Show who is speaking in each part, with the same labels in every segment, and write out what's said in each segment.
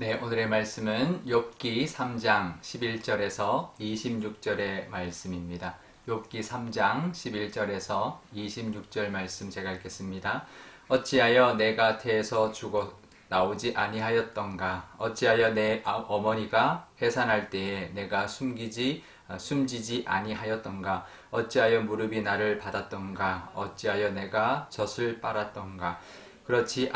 Speaker 1: 네, 오늘의 말씀은 욥기 3장 11절에서 26절의 말씀입니다. 욥기 3장 11절에서 26절 말씀 제가 읽겠습니다. 어찌하여 내가 태에서 죽어 나오지 아니하였던가? 어찌하여 내 어머니가 해산할 때에 내가 숨지지 아니하였던가? 어찌하여 무릎이 나를 받았던가? 어찌하여 내가 젖을 빨았던가? 그렇지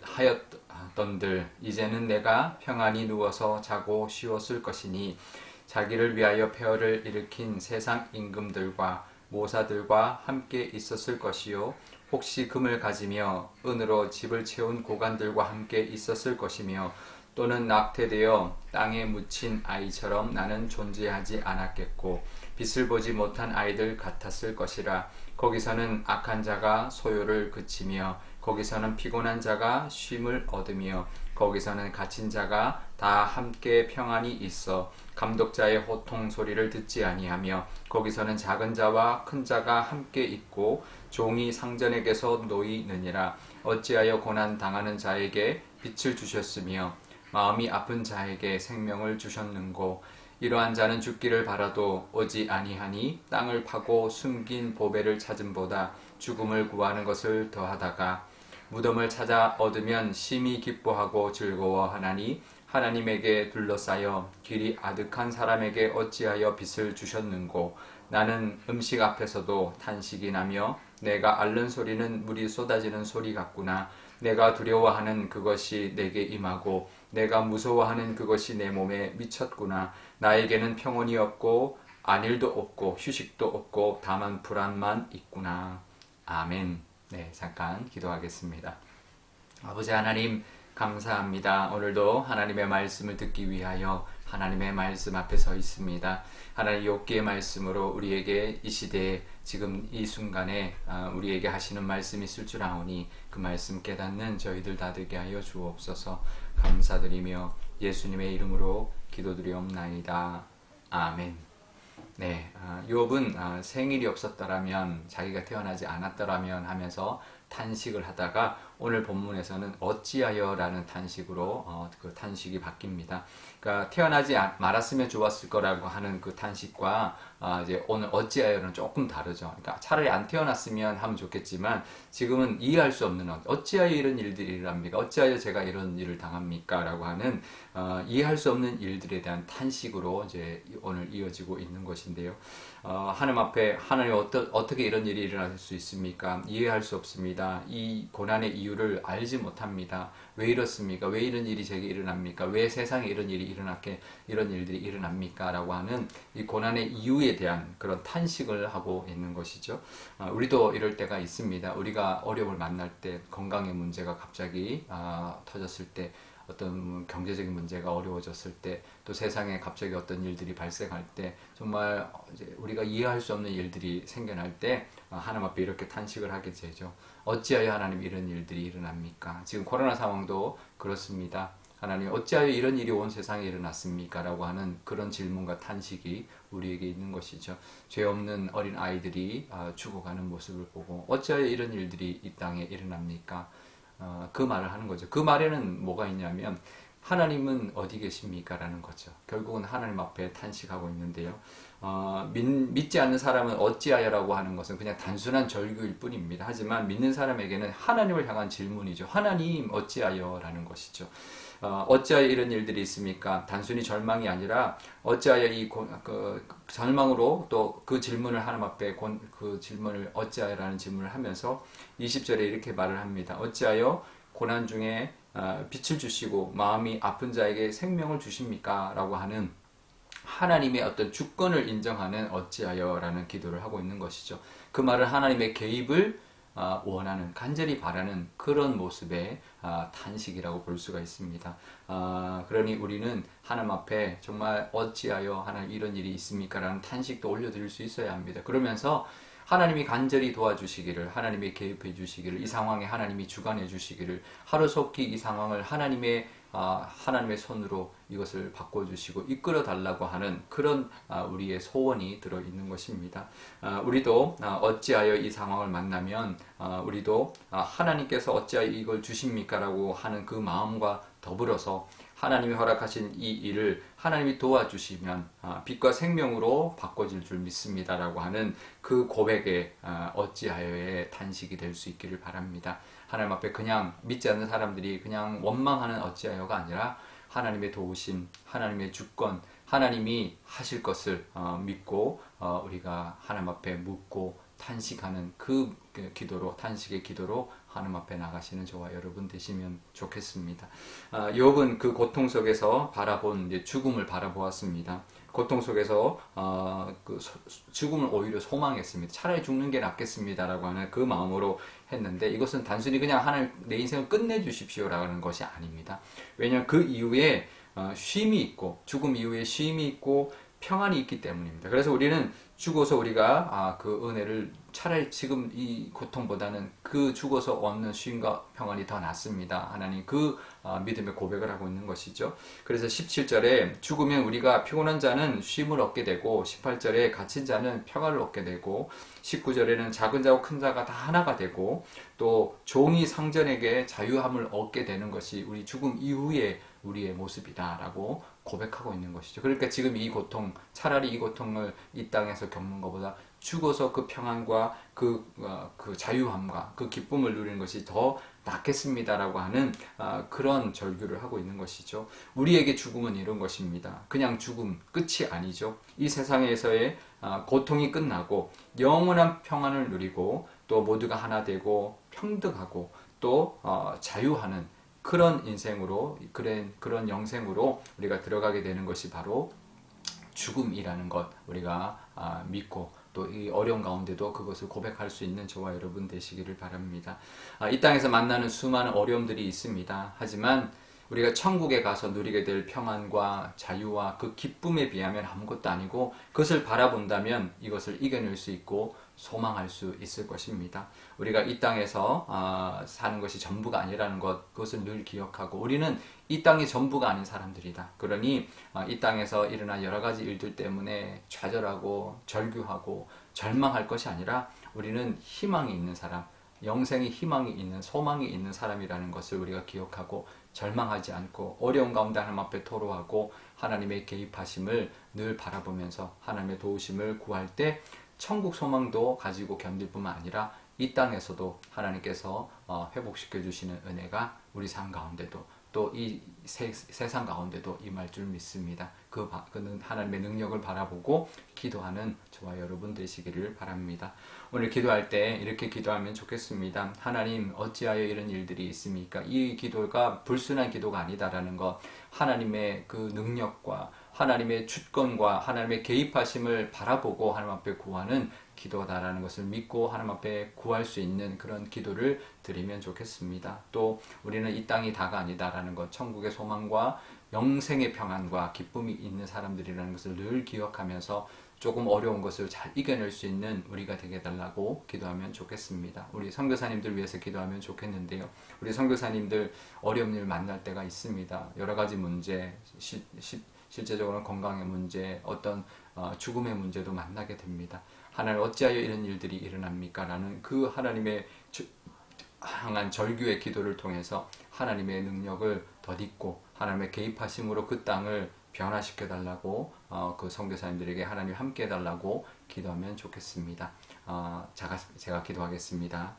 Speaker 1: 하였던들 이제는 내가 평안히 누워서 자고 쉬었을 것이니 자기를 위하여 폐허를 일으킨 세상 임금들과 모사들과 함께 있었을 것이요 혹시 금을 가지며 은으로 집을 채운 고관들과 함께 있었을 것이며 또는 낙태되어 땅에 묻힌 아이처럼 나는 존재하지 않았겠고 빛을 보지 못한 아이들 같았을 것이라. 거기서는 악한 자가 소요를 그치며 거기서는 피곤한 자가 쉼을 얻으며 거기서는 갇힌 자가 다 함께 평안히 있어 감독자의 호통 소리를 듣지 아니하며 거기서는 작은 자와 큰 자가 함께 있고 종이 상전에게서 놓이느니라. 어찌하여 고난 당하는 자에게 빛을 주셨으며 마음이 아픈 자에게 생명을 주셨는고. 이러한 자는 죽기를 바라도 오지 아니하니 땅을 파고 숨긴 보배를 찾음보다 죽음을 구하는 것을 더하다가 무덤을 찾아 얻으면 심히 기뻐하고 즐거워하나니 하나님에게 둘러싸여 길이 아득한 사람에게 어찌하여 빛을 주셨는고. 나는 음식 앞에서도 탄식이 나며 내가 앓는 소리는 물이 쏟아지는 소리 같구나. 내가 두려워하는 그것이 내게 임하고 내가 무서워하는 그것이 내 몸에 미쳤구나. 나에게는 평온이 없고 안일도 없고 휴식도 없고 다만 불안만 있구나. 아멘. 네, 잠깐 기도하겠습니다. 아버지 하나님 감사합니다. 오늘도 하나님의 말씀을 듣기 위하여 하나님의 말씀 앞에 서 있습니다. 하나님 욥기의 말씀으로 우리에게 이 시대에 지금 이 순간에 우리에게 하시는 말씀이 있을 줄 아오니 그 말씀 깨닫는 저희들 다 되게 하여 주옵소서. 감사드리며 예수님의 이름으로 기도드리옵나이다. 아멘. 네, 욥은 생일이 없었더라면 자기가 태어나지 않았더라면 하면서 탄식을 하다가 오늘 본문에서는 어찌하여 라는 탄식으로 그 탄식이 바뀝니다. 그러니까 태어나지 말았으면 좋았을 거라고 하는 그 탄식과 이제 오늘 어찌하여는 조금 다르죠. 그러니까 차라리 안 태어났으면 하면 좋겠지만 지금은 이해할 수 없는 어찌하여 이런 일들이 일어납니까? 어찌하여 제가 이런 일을 당합니까? 라고 하는 이해할 수 없는 일들에 대한 탄식으로 이제 오늘 이어지고 있는 것인데요. 하나님 앞에 하나님 어떻게 이런 일이 일어날 수 있습니까? 이해할 수 없습니다. 이 고난의 이유를 알지 못합니다. 왜 이렇습니까? 왜 이런 일이 제게 일어납니까? 왜 세상에 이런 일들이 일어납니까? 라고 하는 이 고난의 이유에 대한 그런 탄식을 하고 있는 것이죠. 우리도 이럴 때가 있습니다. 우리가 어려움을 만날 때, 건강의 문제가 갑자기 터졌을 때, 어떤 경제적인 문제가 어려워졌을 때, 또 세상에 갑자기 어떤 일들이 발생할 때, 정말 이제 우리가 이해할 수 없는 일들이 생겨날 때 하나님 앞에 이렇게 탄식을 하게 되죠. 어찌하여 하나님 이런 일들이 일어납니까? 지금 코로나 상황도 그렇습니다. 하나님 어찌하여 이런 일이 온 세상에 일어났습니까? 라고 하는 그런 질문과 탄식이 우리에게 있는 것이죠. 죄 없는 어린 아이들이 죽어가는 모습을 보고 어찌하여 이런 일들이 이 땅에 일어납니까? 그 말을 하는 거죠. 그 말에는 뭐가 있냐면 하나님은 어디 계십니까? 라는 거죠. 결국은 하나님 앞에 탄식하고 있는데요. 믿지 않는 사람은 어찌하여라고 하는 것은 그냥 단순한 절규일 뿐입니다. 하지만 믿는 사람에게는 하나님을 향한 질문이죠. 하나님 어찌하여 라는 것이죠. 어찌하여 이런 일들이 있습니까? 단순히 절망이 아니라 어찌하여 절망으로 또 그 질문을 하나님 앞에 그 질문을 어찌하여라는 질문을 하면서 20절에 이렇게 말을 합니다. 어찌하여 고난 중에 빛을 주시고 마음이 아픈 자에게 생명을 주십니까? 라고 하는 하나님의 어떤 주권을 인정하는 어찌하여라는 기도를 하고 있는 것이죠. 그 말은 하나님의 개입을 원하는, 간절히 바라는 그런 모습의 탄식이라고 볼 수가 있습니다. 그러니 우리는 하나님 앞에 정말 어찌하여 하나님 이런 일이 있습니까? 라는 탄식도 올려드릴 수 있어야 합니다. 그러면서 하나님이 간절히 도와주시기를, 하나님이 개입해 주시기를, 이 상황에 하나님이 주관해 주시기를, 하루속히 이 상황을 하나님의 손으로 이것을 바꿔주시고 이끌어 달라고 하는 그런 우리의 소원이 들어있는 것입니다. 우리도 어찌하여 이 상황을 만나면 우리도 하나님께서 어찌하여 이걸 주십니까? 라고 하는 그 마음과 더불어서 하나님이 허락하신 이 일을 하나님이 도와주시면 빛과 생명으로 바꿔질 줄 믿습니다 라고 하는 그 고백에 어찌하여의 탄식이 될 수 있기를 바랍니다. 하나님 앞에 그냥 믿지 않는 사람들이 그냥 원망하는 어찌하여가 아니라 하나님의 도우심, 하나님의 주권, 하나님이 하실 것을 믿고 우리가 하나님 앞에 묻고 탄식하는 그 기도로, 탄식의 기도로 하나님 앞에 나가시는 저와 여러분 되시면 좋겠습니다. 욥은 그 고통 속에서 바라본 죽음을 바라보았습니다. 고통 속에서 죽음을 오히려 소망했습니다. 차라리 죽는 게 낫겠습니다라고 하는 그 마음으로 했는데, 이것은 단순히 그냥 하나님 내 인생을 끝내주십시오라는 것이 아닙니다. 왜냐하면 그 이후에 쉼이 있고, 죽음 이후에 쉼이 있고 평안이 있기 때문입니다. 그래서 우리는 죽어서 우리가 그 은혜를 차라리 지금 이 고통보다는 그 죽어서 얻는 쉼과 평안이 더 낫습니다. 하나님 그 믿음의 고백을 하고 있는 것이죠. 그래서 17절에 죽으면 우리가 피곤한 자는 쉼을 얻게 되고, 18절에 갇힌 자는 평안을 얻게 되고, 19절에는 작은 자고 큰 자가 다 하나가 되고, 또 종이 상전에게 자유함을 얻게 되는 것이 우리 죽음 이후에 우리의 모습이다라고 고백하고 있는 것이죠. 그러니까 지금 이 고통, 차라리 이 고통을 이 땅에서 겪는 것보다 죽어서 그 평안과 그 자유함과 그 기쁨을 누리는 것이 더 낫겠습니다라고 하는 그런 절규를 하고 있는 것이죠. 우리에게 죽음은 이런 것입니다. 그냥 죽음, 끝이 아니죠. 이 세상에서의 고통이 끝나고 영원한 평안을 누리고, 또 모두가 하나 되고 평등하고 또 자유하는 그런 인생으로, 그런 영생으로 우리가 들어가게 되는 것이 바로 죽음이라는 것, 우리가 믿고 또 이 어려운 가운데도 그것을 고백할 수 있는 저와 여러분 되시기를 바랍니다. 이 땅에서 만나는 수많은 어려움들이 있습니다. 하지만 우리가 천국에 가서 누리게 될 평안과 자유와 그 기쁨에 비하면 아무것도 아니고, 그것을 바라본다면 이것을 이겨낼 수 있고 소망할 수 있을 것입니다. 우리가 이 땅에서 사는 것이 전부가 아니라는 것, 그것을 늘 기억하고, 우리는 이 땅이 전부가 아닌 사람들이다. 그러니 이 땅에서 일어난 여러 가지 일들 때문에 좌절하고 절규하고 절망할 것이 아니라, 우리는 희망이 있는 사람, 영생의 희망이 있는, 소망이 있는 사람이라는 것을 우리가 기억하고 절망하지 않고 어려운 가운데 하나님 앞에 토로하고 하나님의 개입하심을 늘 바라보면서 하나님의 도우심을 구할 때 천국 소망도 가지고 견딜 뿐만 아니라 이 땅에서도 하나님께서 회복시켜 주시는 은혜가 우리 삶 가운데도 또 이 세상 가운데도 임할 줄 믿습니다. 그는 하나님의 능력을 바라보고 기도하는 저와 여러분 되시기를 바랍니다. 오늘 기도할 때 이렇게 기도하면 좋겠습니다. 하나님, 어찌하여 이런 일들이 있습니까? 이 기도가 불순한 기도가 아니다라는 것, 하나님의 그 능력과 하나님의 주권과 하나님의 개입하심을 바라보고 하나님 앞에 구하는 기도다라는 것을 믿고 하나님 앞에 구할 수 있는 그런 기도를 드리면 좋겠습니다. 또 우리는 이 땅이 다가 아니다라는 것, 천국의 소망과 영생의 평안과 기쁨이 있는 사람들이라는 것을 늘 기억하면서 조금 어려운 것을 잘 이겨낼 수 있는 우리가 되게 달라고 기도하면 좋겠습니다. 우리 선교사님들 위해서 기도하면 좋겠는데요. 우리 선교사님들 어려운 일 만날 때가 있습니다. 여러 가지 문제, 실제적으로는 건강의 문제, 어떤 죽음의 문제도 만나게 됩니다. 하나님, 어찌하여 이런 일들이 일어납니까? 라는 그 하나님의 향한 절규의 기도를 통해서 하나님의 능력을 덧입고 하나님의 개입하심으로 그 땅을 변화시켜 달라고 그 선교사님들에게 하나님 함께 해달라고 기도하면 좋겠습니다. 제가 기도하겠습니다.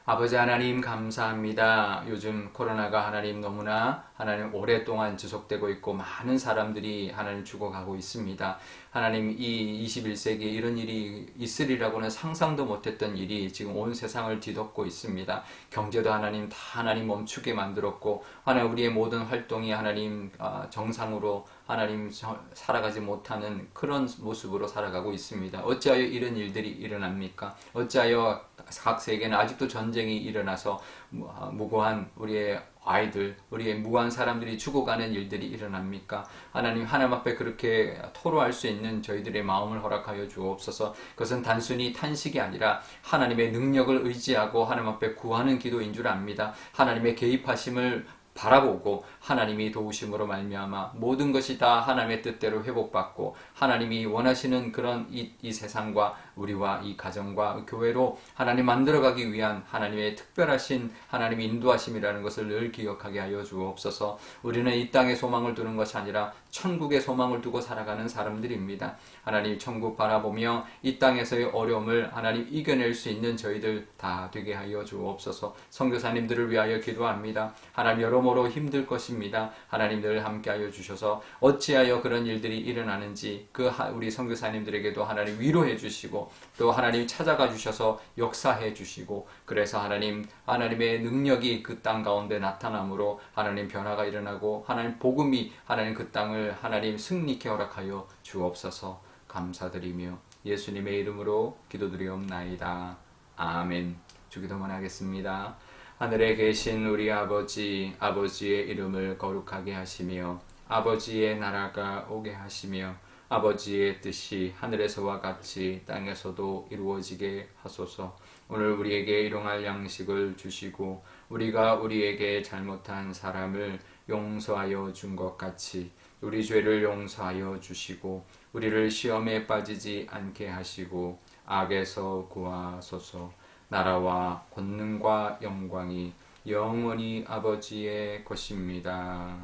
Speaker 1: 아버지 하나님, 감사합니다. 요즘 코로나가 하나님 너무나 하나님 오랫동안 지속되고 있고 많은 사람들이 하나님 죽어가고 있습니다. 하나님, 이 21세기에 이런 일이 있으리라고는 상상도 못했던 일이 지금 온 세상을 뒤덮고 있습니다. 경제도 하나님 다 하나님 멈추게 만들었고, 하나님 우리의 모든 활동이 하나님 정상으로 하나님 살아가지 못하는 그런 모습으로 살아가고 있습니다. 어찌하여 이런 일들이 일어납니까? 어찌하여 각 세계는 아직도 전쟁이 일어나서 무고한 우리의 아이들, 우리의 무고한 사람들이 죽어가는 일들이 일어납니까? 하나님 앞에 그렇게 토로할 수 있는 저희들의 마음을 허락하여 주옵소서. 그것은 단순히 탄식이 아니라 하나님의 능력을 의지하고 하나님 앞에 구하는 기도인 줄 압니다. 하나님의 개입하심을 바라보고 하나님이 도우심으로 말미암아 모든 것이 다 하나님의 뜻대로 회복받고 하나님이 원하시는 그런 이 세상과 우리와 이 가정과 교회로 하나님 만들어가기 위한 하나님의 특별하신 하나님의 인도하심이라는 것을 늘 기억하게 하여 주옵소서. 우리는 이 땅에 소망을 두는 것이 아니라 천국에 소망을 두고 살아가는 사람들입니다. 하나님 천국 바라보며 이 땅에서의 어려움을 하나님 이겨낼 수 있는 저희들 다 되게 하여 주옵소서. 선교사님들을 위하여 기도합니다. 하나님 여러모로 힘들 것입니다. 하나님 늘 함께하여 주셔서 어찌하여 그런 일들이 일어나는지 우리 선교사님들에게도 하나님 위로해 주시고 또 하나님 찾아가 주셔서 역사해 주시고 그래서 하나님의 능력이 그 땅 가운데 나타남으로 하나님 변화가 일어나고 하나님 복음이 하나님 그 땅을 하나님 승리케 허락하여 주옵소서. 감사드리며 예수님의 이름으로 기도드리옵나이다. 아멘. 주기도만 하겠습니다. 하늘에 계신 우리 아버지, 아버지의 이름을 거룩하게 하시며 아버지의 나라가 오게 하시며 아버지의 뜻이 하늘에서와 같이 땅에서도 이루어지게 하소서. 오늘 우리에게 일용할 양식을 주시고 우리가 우리에게 잘못한 사람을 용서하여 준 것 같이 우리 죄를 용서하여 주시고 우리를 시험에 빠지지 않게 하시고 악에서 구하소서. 나라와 권능과 영광이 영원히 아버지의 것입니다.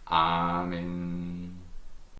Speaker 1: 아멘.